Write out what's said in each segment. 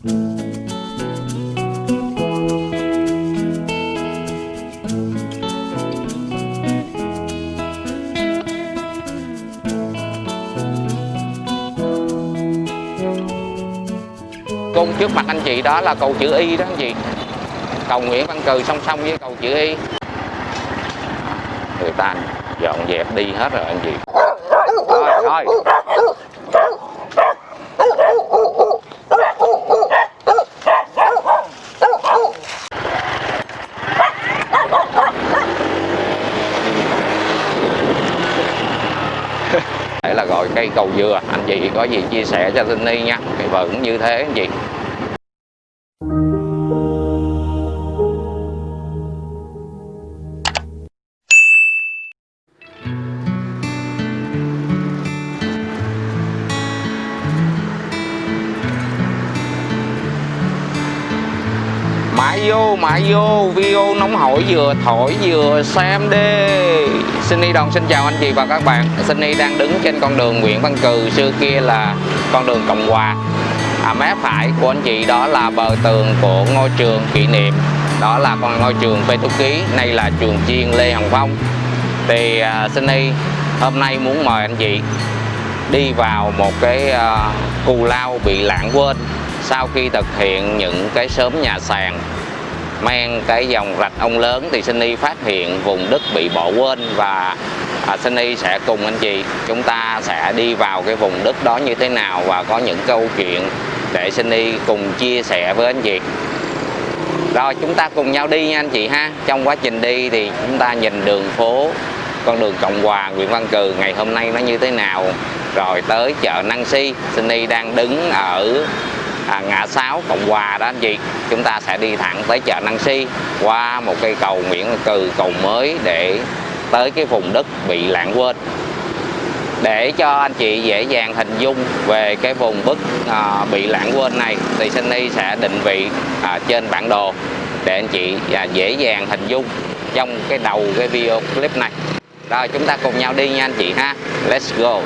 Cung trước mặt anh chị đó là cầu chữ Y đó anh chị. Cầu Nguyễn Văn Cừ song song với cầu chữ Y. Người ta dọn dẹp đi hết rồi anh chị. Thôi. Đây là gọi cây cầu dừa. Anh chị có gì chia sẻ cho Sunny nha. Cái vợ cũng như thế anh chị. Mãi vô video nóng hổi vừa thổi vừa xem đi. Sunny Đòn xin chào anh chị và các bạn. Sunny đang đứng trên con đường Nguyễn Văn Cừ, xưa kia là con đường Cộng Hòa. Mé phải của anh chị đó là bờ tường của ngôi trường kỷ niệm, đó là con ngôi trường Phê Tú Ký, nay là trường chuyên Lê Hồng Phong. Thì Sunny hôm nay muốn mời anh chị đi vào một cái cù lao bị lãng quên sau khi thực hiện những cái xóm nhà sàn men cái dòng rạch Ông Lớn. Thì Sunny phát hiện vùng đất bị bỏ quên và Sunny sẽ cùng anh chị chúng ta sẽ đi vào cái vùng đất đó như thế nào và có những câu chuyện để Sunny cùng chia sẻ với anh chị. Rồi chúng ta cùng nhau đi nha anh chị ha. Trong quá trình đi thì chúng ta nhìn đường phố con đường Cộng Hòa Nguyễn Văn Cừ ngày hôm nay nó như thế nào. Rồi tới chợ Năng Si, Sunny đang đứng ở ngã 6 Cộng Hòa đó anh chị. Chúng ta sẽ đi thẳng tới chợ Năng Si qua một cây cầu Nguyễn Văn Cừ, cầu mới để tới cái vùng đất bị lãng quên. Để cho anh chị dễ dàng hình dung về cái vùng đất bị lãng quên này thì Sunny sẽ định vị trên bản đồ để anh chị dễ dàng hình dung trong cái đầu cái video clip này. Rồi chúng ta cùng nhau đi nha anh chị ha. Let's go.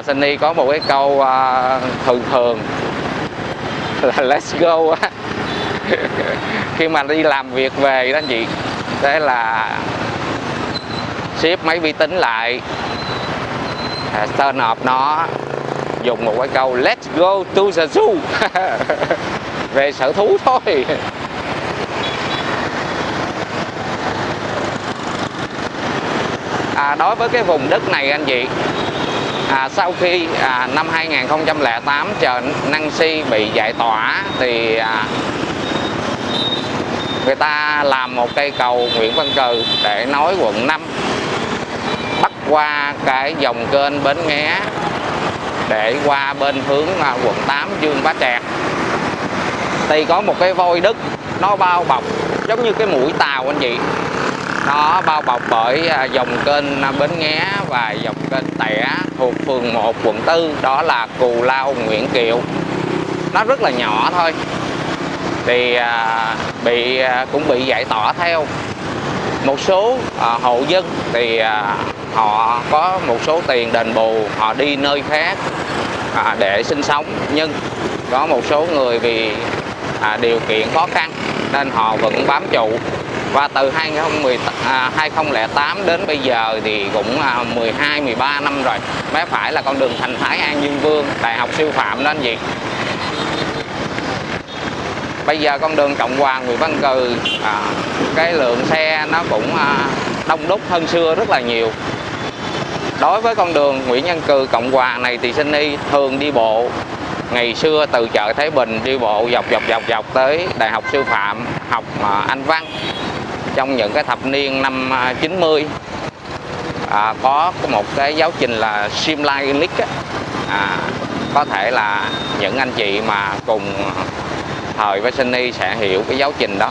Sunny có một cái câu thường là let's go á. Khi mà đi làm việc về đó anh chị, thế là ship máy vi tính lại, turn off nó, dùng một cái câu let's go to the zoo. Về sở thú thôi. Đối với cái vùng đất này anh chị, sau khi năm 2008 chợ Năng Si bị giải tỏa thì người ta làm một cây cầu Nguyễn Văn Cừ để nối quận 5 bắc qua cái dòng kênh Bến Nghé để qua bên hướng quận 8 Dương Bá Trạc. Thì có một cái vôi đất nó bao bọc giống như cái mũi tàu anh chị. Nó bao bọc bởi dòng kênh Bến Nghé và dòng kênh Tẻ thuộc phường 1 quận 4, đó là cù lao Nguyễn Kiệu. Nó rất là nhỏ thôi. Thì cũng bị giải tỏa theo. Một số hộ dân thì họ có một số tiền đền bù, họ đi nơi khác để sinh sống. Nhưng có một số người vì điều kiện khó khăn nên họ vẫn bám trụ. Và từ 2008 đến bây giờ thì cũng 12-13 năm rồi. Mé phải là con đường Thành Thái An Dương Vương, Đại học Sư phạm đó anh chị. Bây giờ con đường Cộng Hòa Nguyễn Văn Cừ, cái lượng xe nó cũng đông đúc hơn xưa rất là nhiều. Đối với con đường Nguyễn Văn Cừ Cộng Hòa này thì Sunny thường đi bộ. Ngày xưa từ chợ Thái Bình đi bộ dọc tới Đại học Sư phạm học Anh văn. Trong những cái thập niên năm 90 có một cái giáo trình là Simline Elite có thể là những anh chị mà cùng thời với Sunny sẽ hiểu cái giáo trình đó.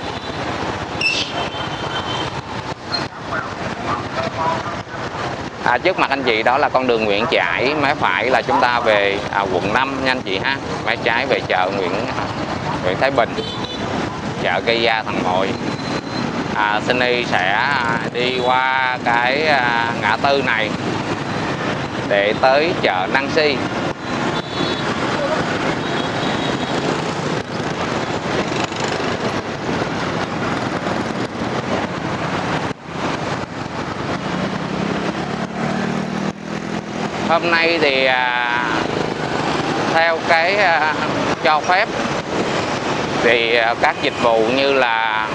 Trước mặt anh chị đó là con đường Nguyễn Trãi, mé phải là chúng ta về quận 5 nha anh chị ha. Mé trái về chợ Nguyễn Thái Bình, chợ cây gia Thằng Hội. Sunny sẽ đi qua cái ngã tư này để tới chợ Năng Si. Hôm nay thì theo cái cho phép thì các dịch vụ như là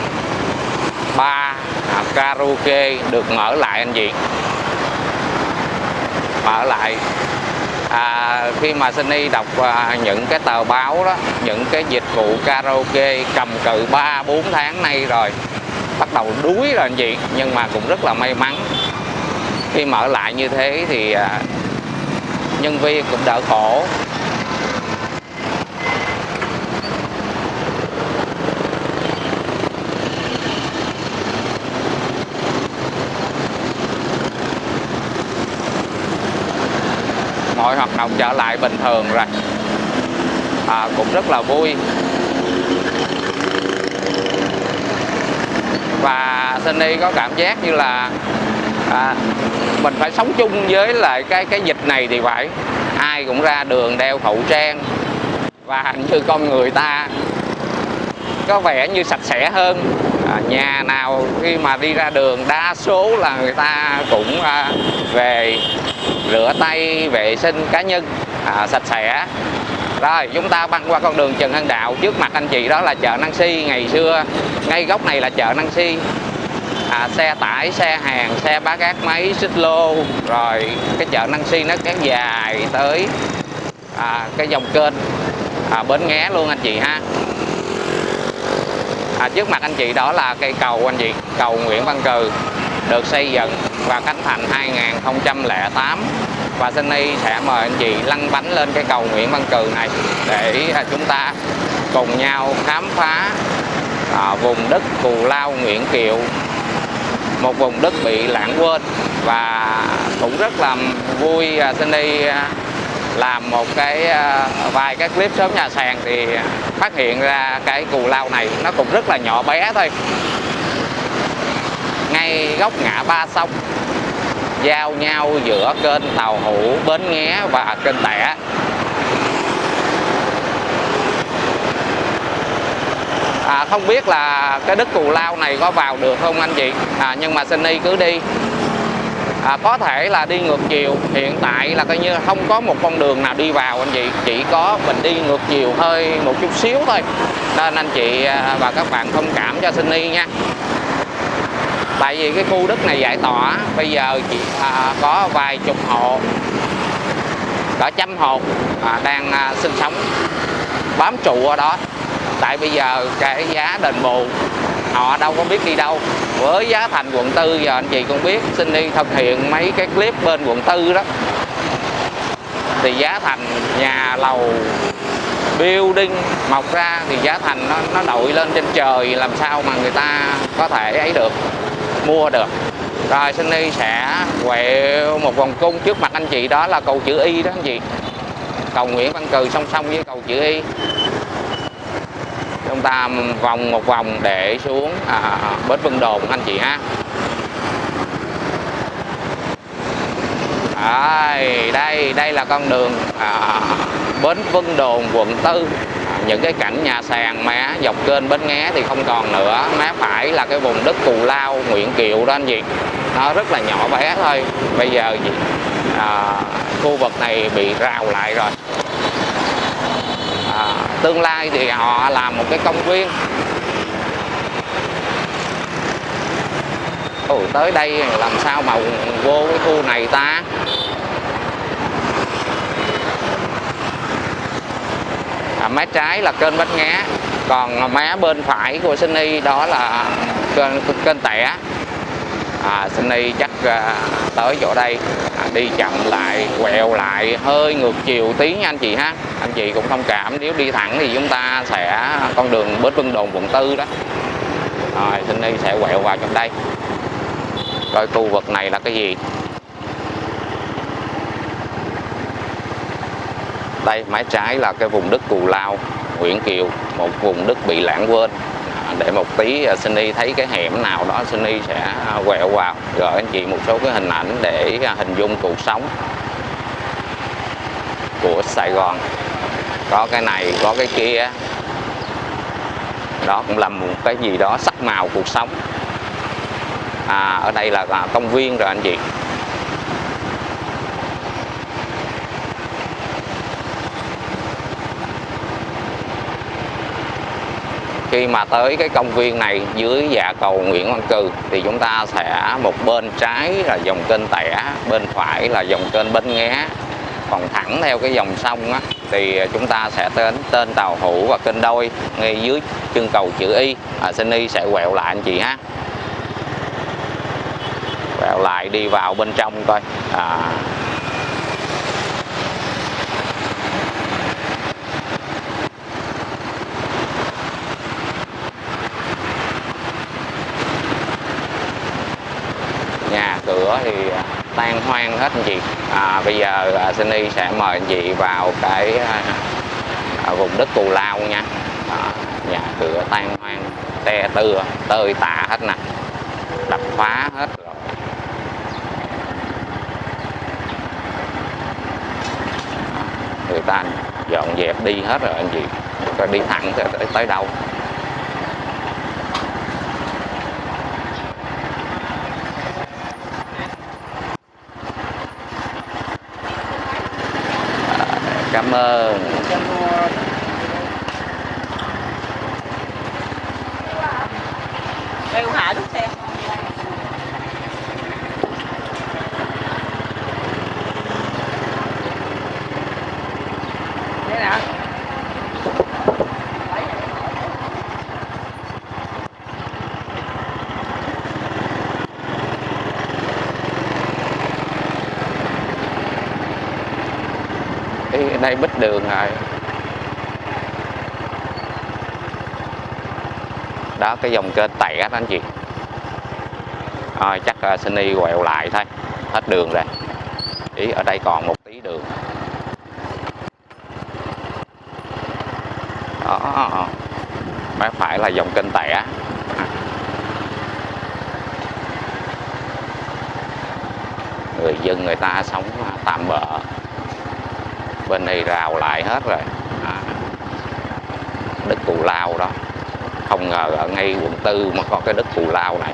bar, karaoke được mở lại anh chị. Mở lại. Khi mà Sunny đọc những cái tờ báo đó, những cái dịch vụ karaoke cầm cự 3-4 tháng nay rồi, bắt đầu đuối rồi anh chị. Nhưng mà cũng rất là may mắn khi mở lại như thế thì nhân viên cũng đỡ khổ. Mọi hoạt động trở lại bình thường rồi, cũng rất là vui. Và Sunny có cảm giác như là mình phải sống chung với lại cái dịch này thì phải. Ai cũng ra đường đeo khẩu trang, và như con người ta có vẻ như sạch sẽ hơn. Nhà nào khi mà đi ra đường đa số là người ta cũng về rửa tay, vệ sinh cá nhân sạch sẽ. Rồi chúng ta băng qua con đường Trần Hưng Đạo. Trước mặt anh chị đó là chợ Năng Si. Ngày xưa ngay góc này là chợ Năng Si. Xe tải, xe hàng, xe bá gác máy, xích lô. Rồi cái chợ Năng Si nó kéo dài tới cái dòng kênh Bến Nghé luôn anh chị ha. Trước mặt anh chị đó là cây cầu anh chị, cầu Nguyễn Văn Cừ, được xây dựng và khánh thành 2008. Và Sunny sẽ mời anh chị lăn bánh lên cái cầu Nguyễn Văn Cừ này để chúng ta cùng nhau khám phá vùng đất Cù Lao Nguyễn Kiệu, một vùng đất bị lãng quên. Và cũng rất là vui, Sunny làm một cái vài cái clip sớm nhà sàn thì phát hiện ra cái Cù Lao này nó cũng rất là nhỏ bé thôi, ngay góc ngã ba sông giao nhau giữa kênh Tàu Hủ, Bến Nghé và kênh Tẻ. Không biết là cái đất Cù Lao này có vào được không anh chị, nhưng mà Sunny cứ đi. Có thể là đi ngược chiều, hiện tại là coi như không có một con đường nào đi vào anh chị, chỉ có mình đi ngược chiều hơi một chút xíu thôi, nên anh chị và các bạn thông cảm cho Sunny nha. Tại vì cái khu đất này giải tỏa bây giờ chỉ có vài chục hộ, cả trăm hộ đang sinh sống bám trụ ở đó. Tại bây giờ cái giá đền bù họ đâu có biết đi đâu. Với giá thành quận 4 giờ anh chị cũng biết, Sunny thực hiện mấy cái clip bên quận 4 đó, thì giá thành nhà lầu building mọc ra thì giá thành nó đội lên trên trời, làm sao mà người ta có thể ấy được, mua được. Rồi Sunny sẽ quẹo một vòng cung. Trước mặt anh chị đó là cầu chữ Y đó anh chị, cầu Nguyễn Văn Cừ song song với cầu chữ Y. Chúng ta vòng một vòng để xuống bến Vân Đồn anh chị ha. Đây là con đường bến Vân Đồn quận 4. Những cái cảnh nhà sàn má dọc kênh Bến Nghé thì không còn nữa. Má phải là cái vùng đất Cù Lao Nguyễn Kiệu đó anh chị, nó rất là nhỏ bé thôi. Bây giờ khu vực này bị rào lại rồi. Tương lai thì họ làm một cái công viên. Tới đây làm sao mà vô cái khu này ta? Má trái là kênh Bến Nghé, còn má bên phải của Sunny đó là kênh Tẻ. Sunny chắc tới chỗ đây đi chậm lại, quẹo lại hơi ngược chiều tí nha anh chị ha. Anh chị cũng thông cảm, nếu đi thẳng thì chúng ta sẽ con đường bến Vân Đồn quận 4 đó. Rồi Sunny sẽ quẹo vào trong đây. Coi khu vực này là cái gì. Đây, mái trái là cái vùng đất Cù Lao Nguyễn Kiều, một vùng đất bị lãng quên, để một tí Sunny thấy cái hẻm nào đó Sunny sẽ quẹo vào, gửi anh chị một số cái hình ảnh để hình dung cuộc sống của Sài Gòn. Có cái này, có cái kia, đó cũng là một cái gì đó sắc màu cuộc sống. Ở đây là công viên rồi anh chị. Khi mà tới cái công viên này dưới dạ cầu Nguyễn Văn Cừ thì chúng ta sẽ một bên trái là dòng kênh Tẻ, bên phải là dòng kênh Bến Nghé. Còn thẳng theo cái dòng sông á, thì chúng ta sẽ đến tên Tàu Hủ và kênh Đôi ngay dưới chân cầu chữ Y. Sunny sẽ quẹo lại anh chị ha. Quẹo lại đi vào bên trong coi. Nhà cửa thì tan hoang hết anh chị. Bây giờ Sunny sẽ mời anh chị vào cái vùng đất Cù Lao nha. Nhà cửa tan hoang, te tưa, tơi tả hết nè, đập phá hết rồi. Người ta dọn dẹp đi hết rồi anh chị. Rồi đi thẳng tới đâu. Cảm ơn. Đây ông Hạ đút xe. Đây nè. Đây bích đường rồi. Đó cái dòng kênh Tẻ đó anh chị. Chắc Sunny quẹo lại thôi. Hết đường rồi. Ý ở đây còn một tí đường. Đó. Bác phải là dòng kênh Tẻ. Người dân người ta sống tạm bợ. Bên này rào lại hết rồi. Đất Cù Lao đó. Không ngờ ở ngay quận 4 mà có cái đất Cù Lao này.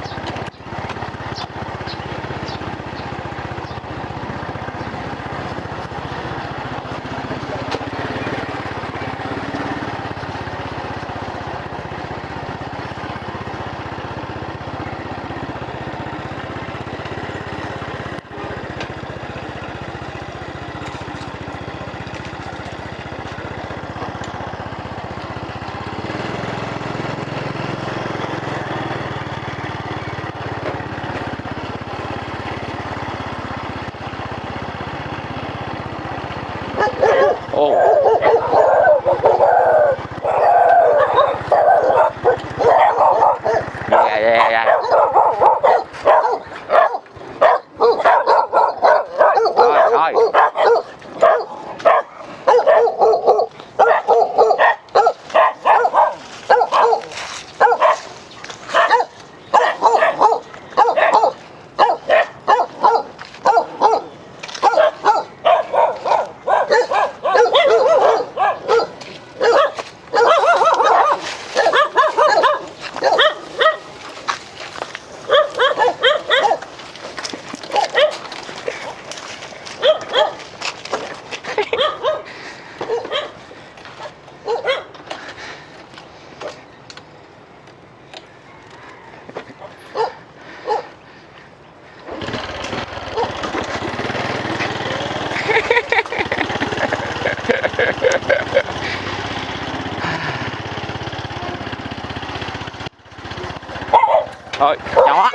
Thôi, chó.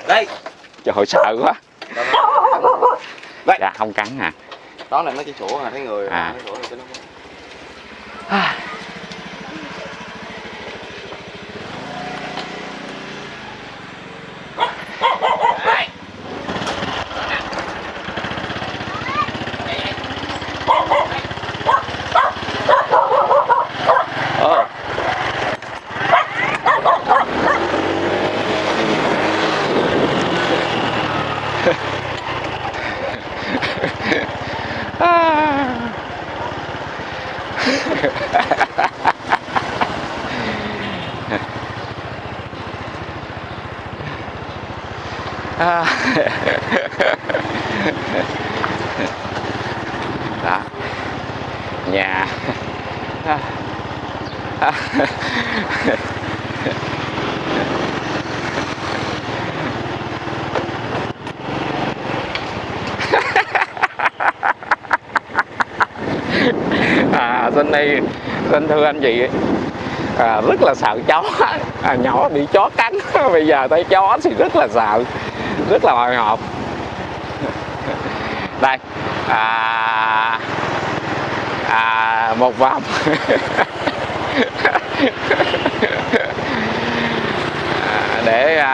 Đây. Trời ơi, sợ quá. Đây. Dạ, không cắn à. Đó là mấy cái chỗ thấy người cái chỗ này nó À. Đó. Nhà. Xin thưa anh chị, rất là sợ chó. Nhỏ bị chó cắn. Bây giờ thấy chó thì rất là sợ, rất là hồi hộp. Đây một vòng. Để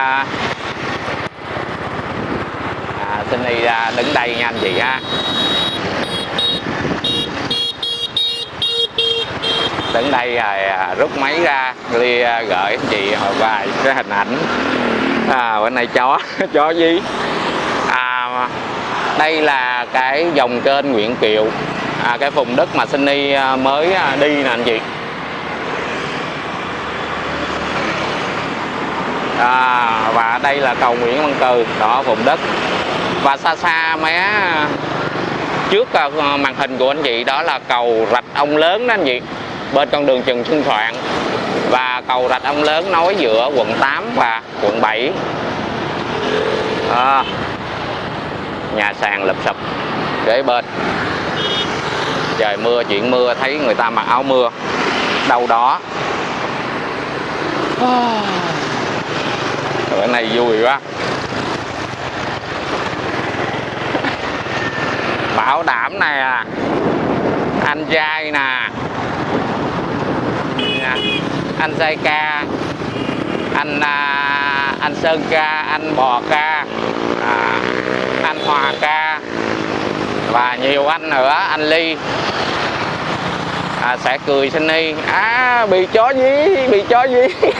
xin đi đứng đây nha anh chị ha. Đứng đây rồi rút máy ra đi gửi anh chị một vài cái hình ảnh. Bên này chó chó gì. Đây là cái dòng kênh Nguyễn Kiều, cái vùng đất mà Sunny mới đi nè anh chị. Và đây là cầu Nguyễn Văn Cừ, đó vùng đất. Và xa xa mé trước màn hình của anh chị đó là cầu Rạch Ông Lớn đó anh chị, bên con đường Trần Xuân Soạn. Và cầu Rạch Ông Lớn nối giữa quận 8 và quận 7. Nhà sàn lụp xụp kế bên. Trời mưa, chuyện mưa thấy người ta mặc áo mưa đâu đó. Bữa này vui quá. Bảo đảm nè, anh trai nè, anh trai ca, anh Sơn ca, anh Bò ca, anh Hòa ca và nhiều anh nữa, anh Ly sẽ cười Sunny. Bị chó dí, bị chó dí.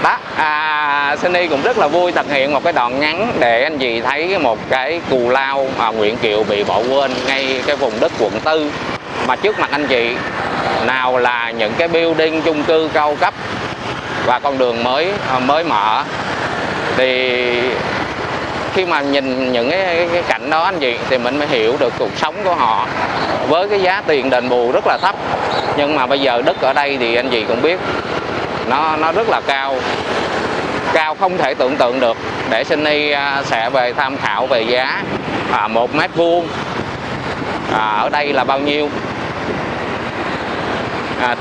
Đó, Sunny cũng rất là vui thực hiện một cái đoạn ngắn để anh chị thấy một cái cù lao Nguyễn Kiều bị bỏ quên ngay cái vùng đất quận 4. Mà trước mặt anh chị nào là những cái building chung cư cao cấp và con đường mới mở. Thì khi mà nhìn những cái cảnh đó anh chị thì mình mới hiểu được cuộc sống của họ. Với cái giá tiền đền bù rất là thấp, nhưng mà bây giờ đất ở đây thì anh chị cũng biết nó rất là cao không thể tưởng tượng được. Để Sunny sẽ về tham khảo về giá 1 mét vuông ở đây là bao nhiêu.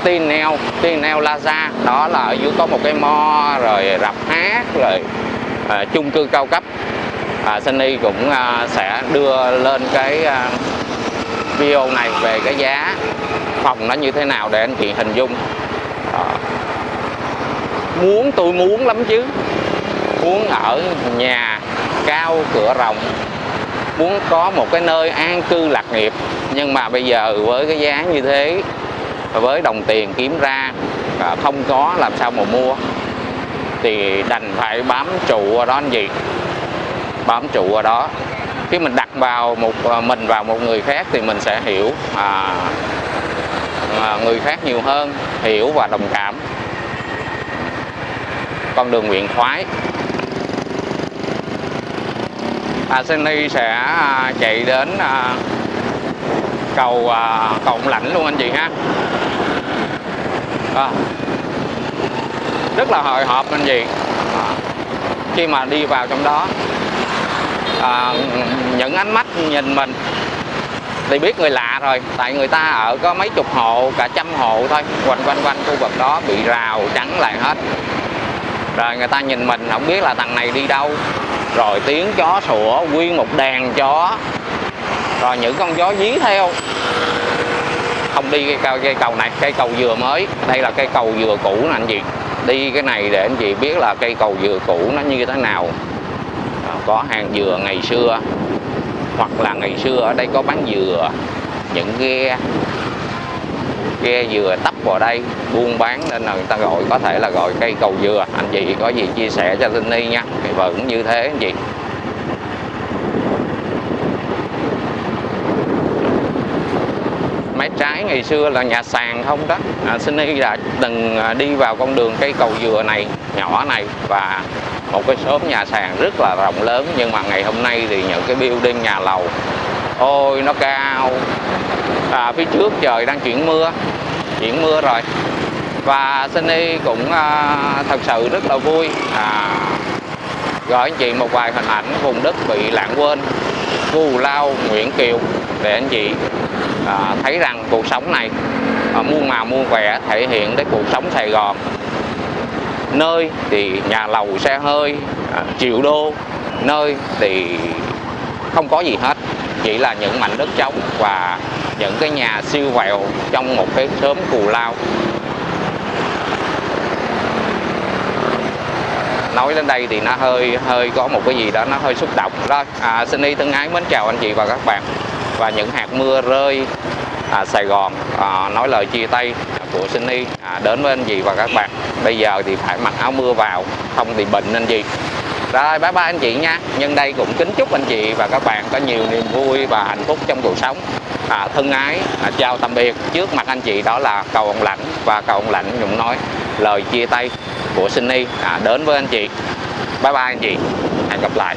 Tin Neo Plaza, đó là ở dưới có một cái mo rồi rạp hát rồi chung cư cao cấp. Sunny cũng sẽ đưa lên cái video này về cái giá phòng nó như thế nào để anh chị hình dung. Tôi muốn lắm chứ, muốn ở nhà cao cửa rộng, muốn có một cái nơi an cư lạc nghiệp. Nhưng mà bây giờ với cái giá như thế, với đồng tiền kiếm ra không có làm sao mà mua, thì đành phải bám trụ ở đó anh chị. Bám trụ ở đó. Khi mình đặt vào mình vào một người khác thì mình sẽ hiểu người khác nhiều hơn, hiểu và đồng cảm. Con đường Nguyễn Khoái, Sunny sẽ chạy đến cầu Ông Lãnh luôn anh chị ha. Rất là hồi hộp anh chị. Khi mà đi vào trong đó, những ánh mắt nhìn mình thì biết người lạ rồi. Tại người ta ở có mấy chục hộ, cả trăm hộ thôi, quanh khu vực đó bị rào chắn lại hết. Rồi người ta nhìn mình không biết là thằng này đi đâu. Rồi tiếng chó sủa, nguyên một đàn chó, rồi những con chó dí theo. Không đi cây cầu này, cây cầu dừa mới. Đây là cây cầu dừa cũ nè anh chị. Đi cái này để anh chị biết là cây cầu dừa cũ nó như thế nào. Có hàng dừa ngày xưa, hoặc là ngày xưa ở đây có bán dừa, những ghe dừa tấp vào đây buôn bán, nên là người ta có thể là gọi cây cầu dừa. Anh chị có gì chia sẻ cho Sunny nha. Và cũng như thế anh chị. Mé trái ngày xưa là nhà sàn không đó. Sunny đã từng đi vào con đường cây cầu dừa này, nhỏ này, và một cái xóm nhà sàn rất là rộng lớn, nhưng mà ngày hôm nay thì những cái building nhà lầu ôi nó cao. Phía trước trời đang chuyển mưa rồi. Và Sunny cũng thật sự rất là vui gửi anh chị một vài hình ảnh vùng đất bị lãng quên, Cù Lao, Nguyễn Kiều, để anh chị thấy rằng cuộc sống này muôn màu muôn vẻ, thể hiện cái cuộc sống Sài Gòn. Nơi thì nhà lầu xe hơi triệu đô, nơi thì không có gì hết, chỉ là những mảnh đất trống và những cái nhà siêu vẹo trong một cái xóm Cù Lao. Nói đến đây thì nó hơi có một cái gì đó nó hơi xúc động. Rồi, Sunny thân ái mến chào anh chị và các bạn. Và những hạt mưa rơi Sài Gòn nói lời chia tay của Sunny đến với anh chị và các bạn. Bây giờ thì phải mặc áo mưa vào, không thì bệnh anh chị. Rồi, bye bye anh chị nha. Nhân đây cũng kính chúc anh chị và các bạn có nhiều niềm vui và hạnh phúc trong cuộc sống. Thân ái chào tạm biệt. Trước mặt anh chị đó là Cầu Ông Lãnh, và Cầu Ông Lãnh cũng nói lời chia tay của Sunny đến với anh chị. Bye bye anh chị, hẹn gặp lại.